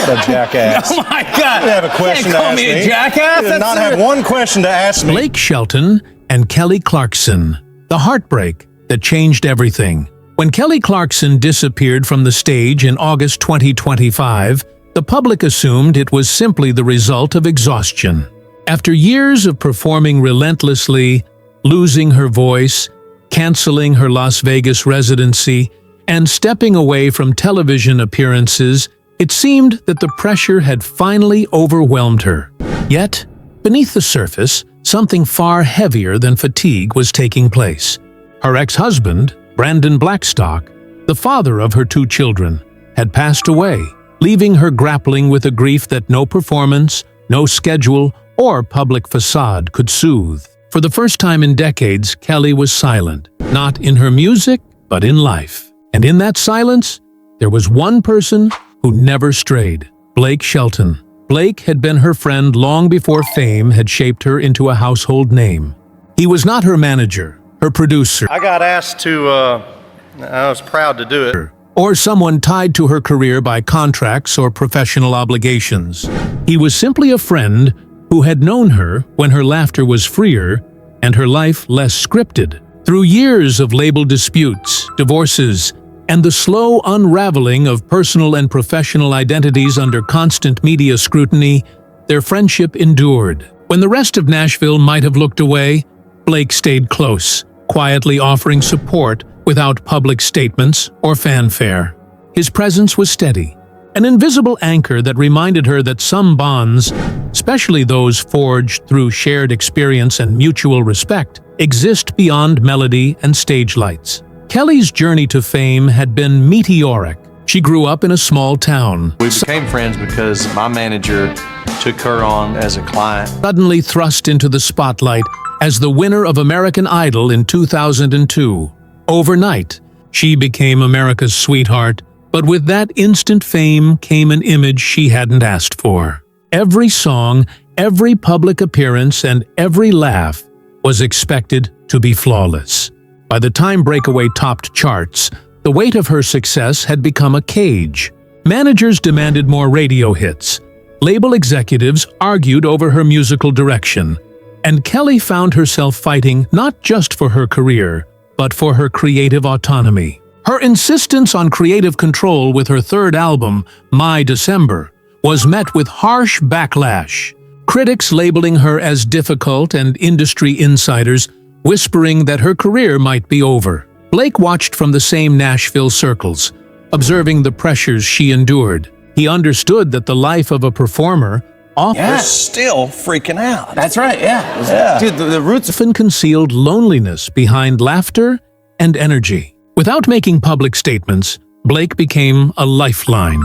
A jackass. Oh my God! You have a question to Can't call ask me me. a jackass. You did not have one question to ask me. Blake Shelton and Kelly Clarkson. The heartbreak that changed everything. When Kelly Clarkson disappeared from the stage in August 2025, the public assumed it was simply the result of exhaustion. After years of performing relentlessly, losing her voice, canceling her Las Vegas residency, and stepping away from television appearances, it seemed that the pressure had finally overwhelmed her. Yet, beneath the surface, something far heavier than fatigue was taking place. Her ex-husband, Brandon Blackstock, the father of her 2 children, had passed away, leaving her grappling with a grief that no performance, no schedule, or public facade could soothe. For the first time in decades, Kelly was silent, not in her music, but in life. And in that silence, there was one person who never strayed: Blake Shelton. Blake had been her friend long before fame had shaped her into a household name. He was not her manager, her producer, I got asked to, I was proud to do it. or someone tied to her career by contracts or professional obligations. He was simply a friend who had known her when her laughter was freer and her life less scripted. Through years of label disputes, divorces, and the slow unraveling of personal and professional identities under constant media scrutiny, their friendship endured. When the rest of Nashville might have looked away, Blake stayed close, quietly offering support without public statements or fanfare. His presence was steady, an invisible anchor that reminded her that some bonds, especially those forged through shared experience and mutual respect, exist beyond melody and stage lights. Kelly's journey to fame had been meteoric. She grew up in a small town. We became friends because my manager took her on as a client. Suddenly thrust into the spotlight as the winner of American Idol in 2002. Overnight, she became America's sweetheart, but with that instant fame came an image she hadn't asked for. Every song, every public appearance, and every laugh was expected to be flawless. By the time Breakaway topped charts, the weight of her success had become a cage. Managers demanded more radio hits. Label executives argued over her musical direction. And Kelly found herself fighting not just for her career, but for her creative autonomy. Her insistence on creative control with her 3rd album, My December, was met with harsh backlash. Critics labeling her as difficult and industry insiders whispering that her career might be over. Blake watched from the same Nashville circles, observing the pressures she endured. He understood that the life of a performer We're still freaking out. That's right. Yeah. Dude, the roots. often concealed loneliness behind laughter and energy. Without making public statements, Blake became a lifeline.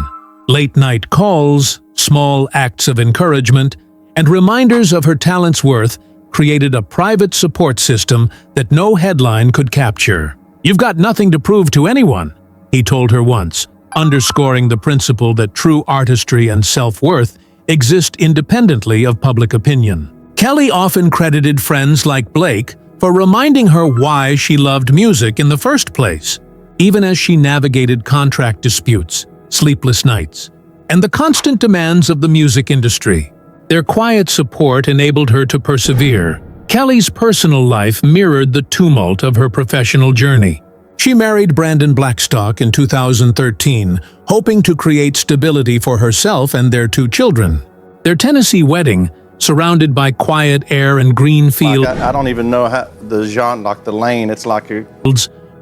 Late-night calls, small acts of encouragement, and reminders of her talent's worth created a private support system that no headline could capture. "You've got nothing to prove to anyone," he told her once, underscoring the principle that true artistry and self-worth exist independently of public opinion. Kelly often credited friends like Blake for reminding her why she loved music in the first place, even as she navigated contract disputes, sleepless nights, and the constant demands of the music industry. Their quiet support enabled her to persevere. Kelly's personal life mirrored the tumult of her professional journey. She married Brandon Blackstock in 2013, hoping to create stability for herself and their 2 children. Their Tennessee wedding, surrounded by quiet air and green fields, I don't even know how the genre, like the lane, it's like a...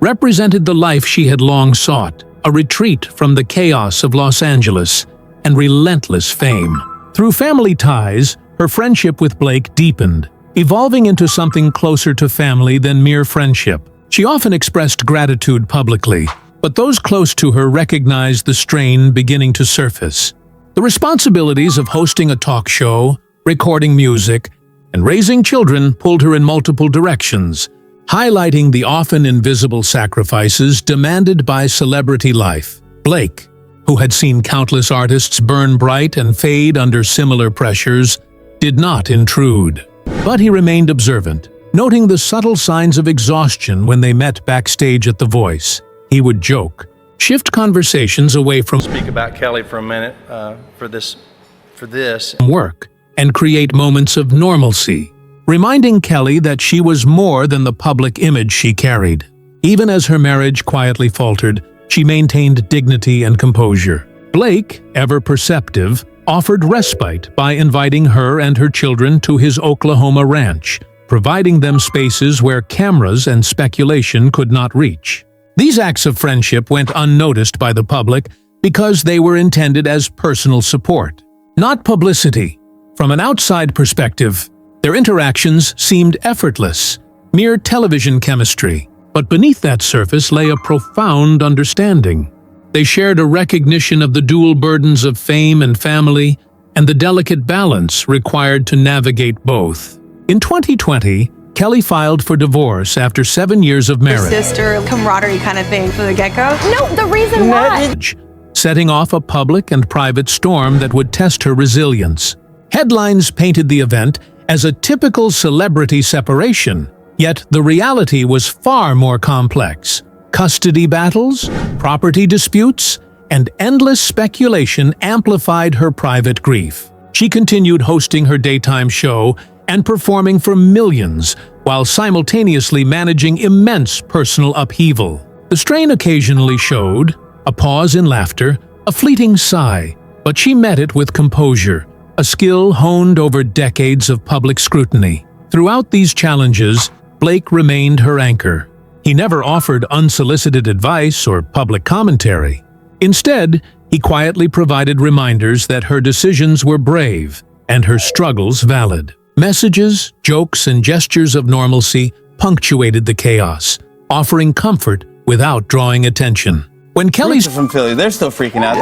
represented the life she had long sought, a retreat from the chaos of Los Angeles and relentless fame. Through family ties, her friendship with Blake deepened, evolving into something closer to family than mere friendship. She often expressed gratitude publicly, but those close to her recognized the strain beginning to surface. The responsibilities of hosting a talk show, recording music, and raising children pulled her in multiple directions, highlighting the often invisible sacrifices demanded by celebrity life. Blake, who had seen countless artists burn bright and fade under similar pressures, did not intrude. But he remained observant, noting the subtle signs of exhaustion when they met backstage at The Voice. He would joke, shift conversations away from Speak about Kelly for a minute for this. work and create moments of normalcy, reminding Kelly that she was more than the public image she carried. Even as her marriage quietly faltered, she maintained dignity and composure. Blake, ever perceptive, offered respite by inviting her and her children to his Oklahoma ranch, providing them spaces where cameras and speculation could not reach. These acts of friendship went unnoticed by the public because they were intended as personal support, not publicity. From an outside perspective, their interactions seemed effortless, mere television chemistry. But beneath that surface lay a profound understanding. They shared a recognition of the dual burdens of fame and family and the delicate balance required to navigate both. In 2020, Kelly filed for divorce after 7 years of marriage, Sister camaraderie kind of thing from the get-go. No, the reason why. setting off a public and private storm that would test her resilience. Headlines painted the event as a typical celebrity separation, yet the reality was far more complex. Custody battles, property disputes, and endless speculation amplified her private grief. She continued hosting her daytime show and performing for millions, while simultaneously managing immense personal upheaval. The strain occasionally showed a pause in laughter, a fleeting sigh, but she met it with composure, a skill honed over decades of public scrutiny. Throughout these challenges, Blake remained her anchor. He never offered unsolicited advice or public commentary. Instead, he quietly provided reminders that her decisions were brave and her struggles valid. Messages, jokes, and gestures of normalcy punctuated the chaos, offering comfort without drawing attention. When Kelly's From Philly, they're still freaking out.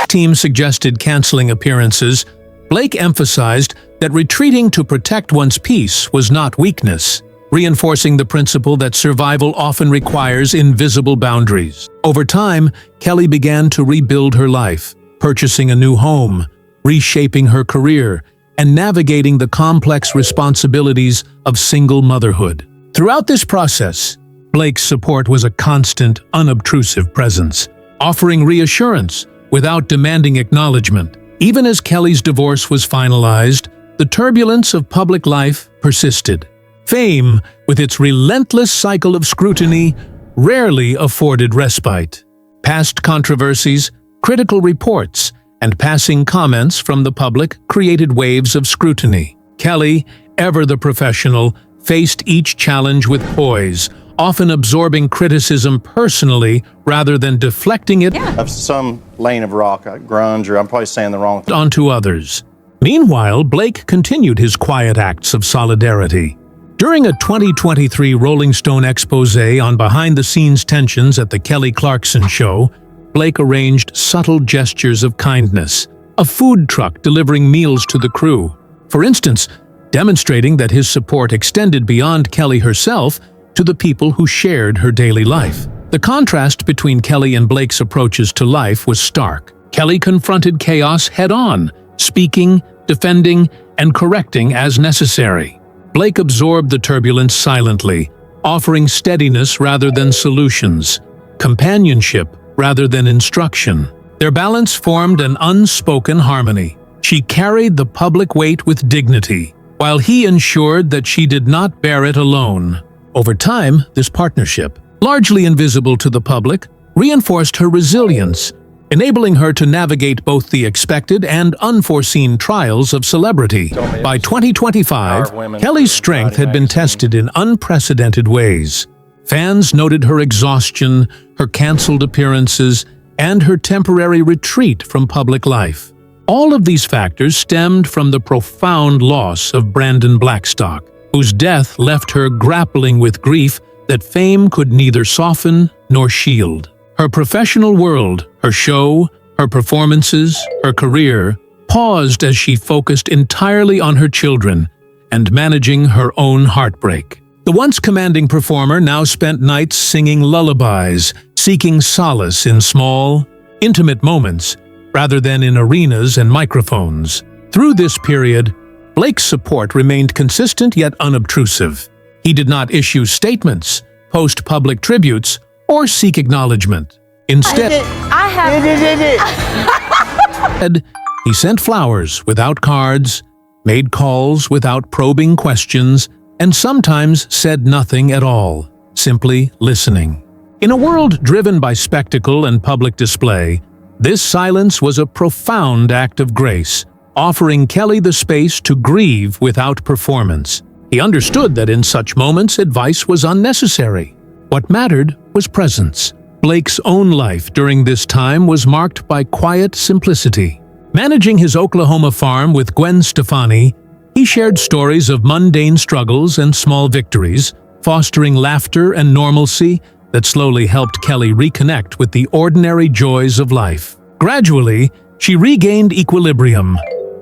team suggested canceling appearances, Blake emphasized that retreating to protect one's peace was not weakness, reinforcing the principle that survival often requires invisible boundaries. Over time, Kelly began to rebuild her life, purchasing a new home, reshaping her career, and navigating the complex responsibilities of single motherhood. Throughout this process, Blake's support was a constant, unobtrusive presence, offering reassurance without demanding acknowledgement. Even as Kelly's divorce was finalized, the turbulence of public life persisted. Fame, with its relentless cycle of scrutiny, rarely afforded respite. Past controversies, critical reports, and passing comments from the public created waves of scrutiny. Kelly, ever the professional, faced each challenge with poise, often absorbing criticism personally rather than deflecting it Of some lane of rock, grunge, or I'm probably saying the wrong thing. onto others. Meanwhile, Blake continued his quiet acts of solidarity. During a 2023 Rolling Stone expose on behind-the-scenes tensions at the Kelly Clarkson show, Blake arranged subtle gestures of kindness, a food truck delivering meals to the crew. For instance, demonstrating that his support extended beyond Kelly herself to the people who shared her daily life. The contrast between Kelly and Blake's approaches to life was stark. Kelly confronted chaos head-on, speaking, defending, and correcting as necessary. Blake absorbed the turbulence silently, offering steadiness rather than solutions, companionship rather than instruction. Their balance formed an unspoken harmony. She carried the public weight with dignity, while he ensured that she did not bear it alone. Over time, this partnership, largely invisible to the public, reinforced her resilience, enabling her to navigate both the expected and unforeseen trials of celebrity. By 2025, Kelly's strength had been tested in unprecedented ways. Fans noted her exhaustion, her canceled appearances, and her temporary retreat from public life. All of these factors stemmed from the profound loss of Brandon Blackstock, whose death left her grappling with grief that fame could neither soften nor shield. Her professional world, her show, her performances, her career, paused as she focused entirely on her children and managing her own heartbreak. The once commanding performer now spent nights singing lullabies, seeking solace in small, intimate moments rather than in arenas and microphones. Through this period, Blake's support remained consistent yet unobtrusive. He did not issue statements, post public tributes, or seek acknowledgement. Instead, I have. he sent flowers without cards, made calls without probing questions, and sometimes said nothing at all, simply listening. In a world driven by spectacle and public display, this silence was a profound act of grace, offering Kelly the space to grieve without performance. He understood that in such moments advice was unnecessary. What mattered was presence. Blake's own life during this time was marked by quiet simplicity. Managing his Oklahoma farm with Gwen Stefani, he shared stories of mundane struggles and small victories, fostering laughter and normalcy that slowly helped Kelly reconnect with the ordinary joys of life. Gradually, she regained equilibrium,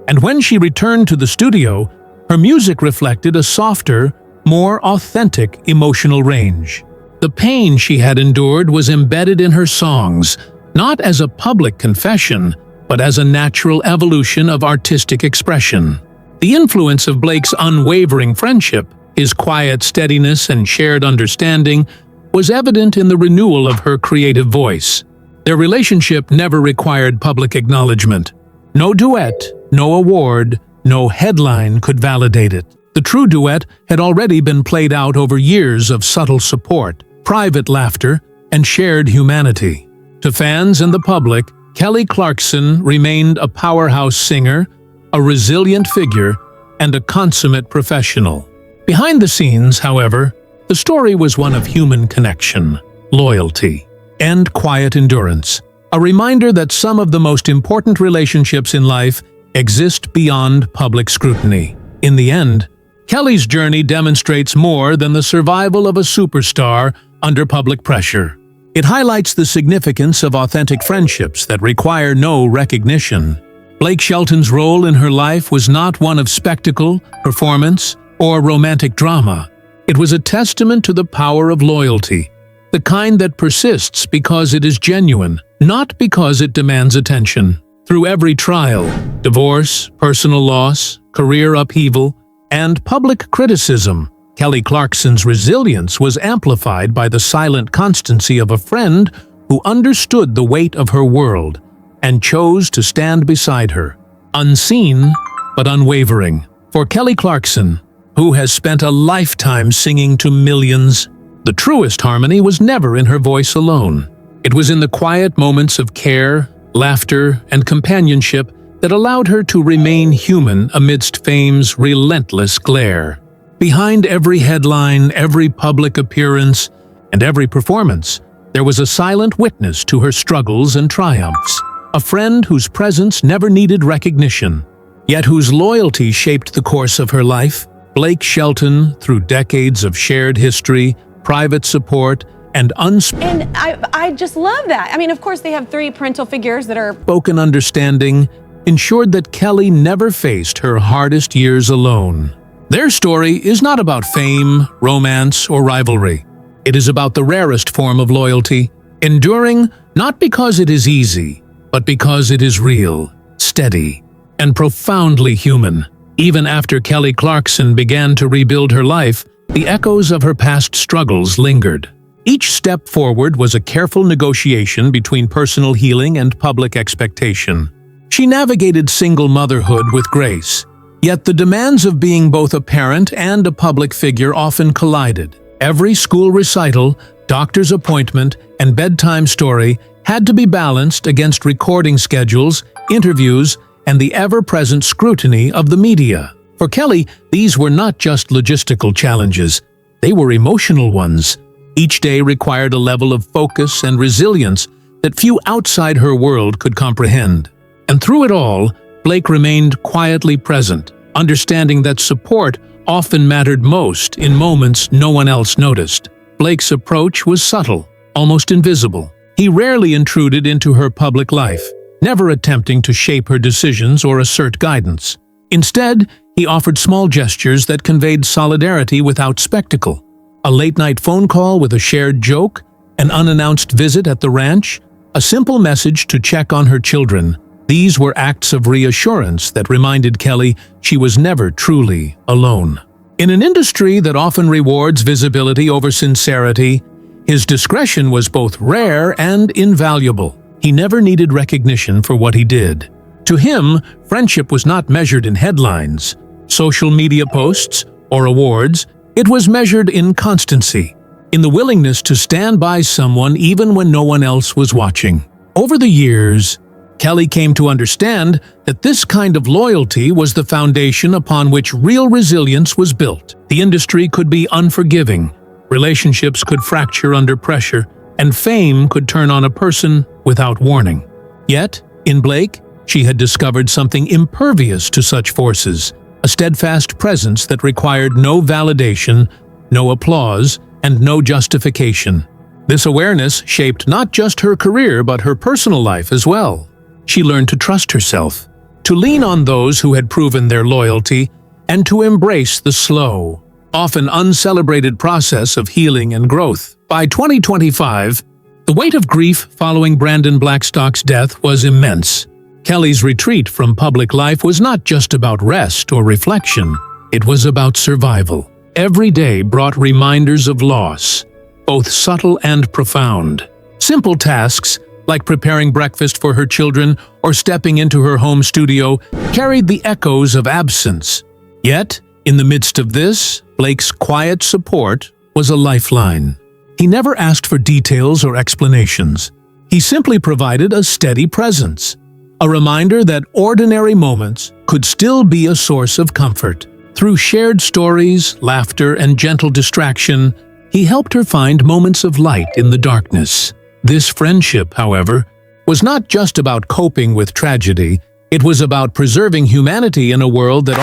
and when she returned to the studio, her music reflected a softer, more authentic emotional range. The pain she had endured was embedded in her songs, not as a public confession, but as a natural evolution of artistic expression. The influence of Blake's unwavering friendship, his quiet steadiness and shared understanding, was evident in the renewal of her creative voice. Their relationship never required public acknowledgement. No duet, no award, no headline could validate it. The true duet had already been played out over years of subtle support, private laughter, and shared humanity. To fans and the public, Kelly Clarkson remained a powerhouse singer, a resilient figure, and a consummate professional. Behind the scenes, however, the story was one of human connection, loyalty, and quiet endurance, a reminder that some of the most important relationships in life exist beyond public scrutiny. In the end, Kelly's journey demonstrates more than the survival of a superstar under public pressure. It highlights the significance of authentic friendships that require no recognition. Blake Shelton's role in her life was not one of spectacle, performance, or romantic drama. It was a testament to the power of loyalty, the kind that persists because it is genuine, not because it demands attention. Through every trial, divorce, personal loss, career upheaval, and public criticism, Kelly Clarkson's resilience was amplified by the silent constancy of a friend who understood the weight of her world and chose to stand beside her, unseen but unwavering. For Kelly Clarkson, who has spent a lifetime singing to millions, the truest harmony was never in her voice alone. It was in the quiet moments of care, laughter, and companionship that allowed her to remain human amidst fame's relentless glare. Behind every headline, every public appearance, and every performance, there was a silent witness to her struggles and triumphs, a friend whose presence never needed recognition, yet whose loyalty shaped the course of her life. Blake Shelton, through decades of shared history, private support, and And I just love that. I mean, of course, they have three parental figures that are unspoken understanding, ensured that Kelly never faced her hardest years alone. Their story is not about fame, romance, or rivalry. It is about the rarest form of loyalty, enduring not because it is easy, but because it is real, steady, and profoundly human. Even after Kelly Clarkson began to rebuild her life, the echoes of her past struggles lingered. Each step forward was a careful negotiation between personal healing and public expectation. She navigated single motherhood with grace, yet the demands of being both a parent and a public figure often collided. Every school recital, doctor's appointment, and bedtime story had to be balanced against recording schedules, interviews, and the ever-present scrutiny of the media. For Kelly, these were not just logistical challenges, they were emotional ones. Each day required a level of focus and resilience that few outside her world could comprehend. And through it all, Blake remained quietly present, understanding that support often mattered most in moments no one else noticed. Blake's approach was subtle, almost invisible. He rarely intruded into her public life, never attempting to shape her decisions or assert guidance. Instead, he offered small gestures that conveyed solidarity without spectacle. A late-night phone call with a shared joke, an unannounced visit at the ranch, a simple message to check on her children. These were acts of reassurance that reminded Kelly she was never truly alone. In an industry that often rewards visibility over sincerity, His discretion was both rare and invaluable. He never needed recognition for what he did. To him, friendship was not measured in headlines, social media posts, or awards. It was measured in constancy, in the willingness to stand by someone even when no one else was watching. Over the years, Kelly came to understand that this kind of loyalty was the foundation upon which real resilience was built. The industry could be unforgiving, relationships could fracture under pressure, and fame could turn on a person without warning. Yet, in Blake, she had discovered something impervious to such forces, a steadfast presence that required no validation, no applause, and no justification. This awareness shaped not just her career but her personal life as well. She learned to trust herself, to lean on those who had proven their loyalty, and to embrace the slow, often uncelebrated process of healing and growth. By 2025, the weight of grief following Brandon Blackstock's death was immense. Kelly's retreat from public life was not just about rest or reflection, it was about survival. Every day brought reminders of loss, both subtle and profound. Simple tasks, like preparing breakfast for her children or stepping into her home studio, carried the echoes of absence. Yet, in the midst of this, Blake's quiet support was a lifeline. He never asked for details or explanations. He simply provided a steady presence, a reminder that ordinary moments could still be a source of comfort. Through shared stories, laughter, and gentle distraction, he helped her find moments of light in the darkness. This friendship, however, was not just about coping with tragedy, it was about preserving humanity in a world that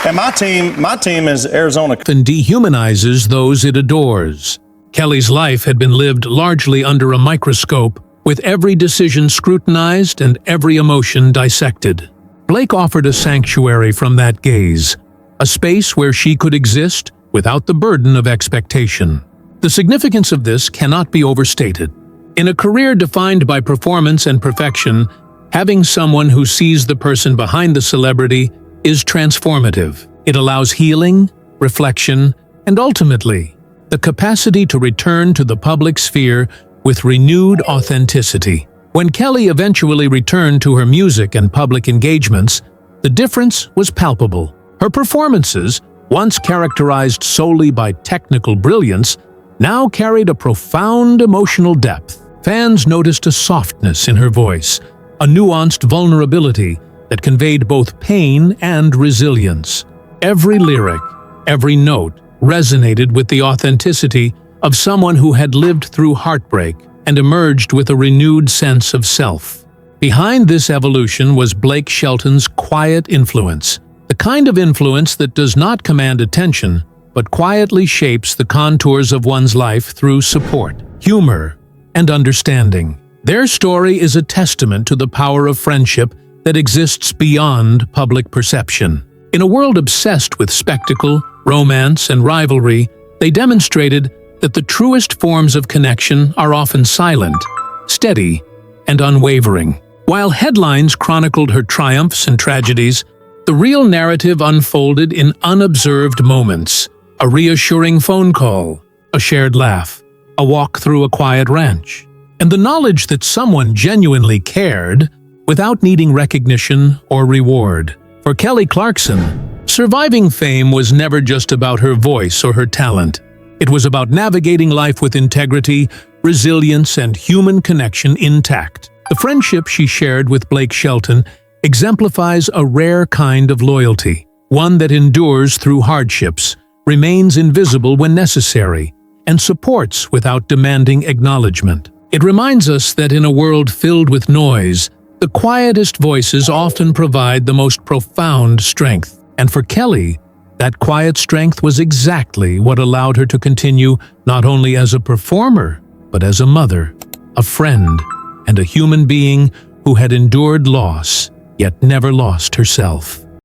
And my team is Arizona. often dehumanizes those it adores. Kelly's life had been lived largely under a microscope, with every decision scrutinized and every emotion dissected. Blake offered a sanctuary from that gaze, a space where she could exist without the burden of expectation. The significance of this cannot be overstated. In a career defined by performance and perfection, having someone who sees the person behind the celebrity is transformative. It allows healing, reflection, and ultimately, the capacity to return to the public sphere with renewed authenticity. When Kelly eventually returned to her music and public engagements, the difference was palpable. Her performances, once characterized solely by technical brilliance, now carried a profound emotional depth. Fans noticed a softness in her voice, a nuanced vulnerability that conveyed both pain and resilience. Every lyric, every note resonated with the authenticity of someone who had lived through heartbreak and emerged with a renewed sense of self. Behind this evolution was Blake Shelton's quiet influence, the kind of influence that does not command attention, but quietly shapes the contours of one's life through support, humor, and understanding. Their story is a testament to the power of friendship that exists beyond public perception. In a world obsessed with spectacle, romance, and rivalry, they demonstrated that the truest forms of connection are often silent, steady, and unwavering. While headlines chronicled her triumphs and tragedies, the real narrative unfolded in unobserved moments: a reassuring phone call, a shared laugh, a walk through a quiet ranch, and the knowledge that someone genuinely cared without needing recognition or reward. For Kelly Clarkson, surviving fame was never just about her voice or her talent. It was about navigating life with integrity, resilience, and human connection intact. The friendship she shared with Blake Shelton exemplifies a rare kind of loyalty, one that endures through hardships, remains invisible when necessary, and supports without demanding acknowledgement. It reminds us that in a world filled with noise, the quietest voices often provide the most profound strength. And for Kelly, that quiet strength was exactly what allowed her to continue not only as a performer, but as a mother, a friend, and a human being who had endured loss, yet never lost herself.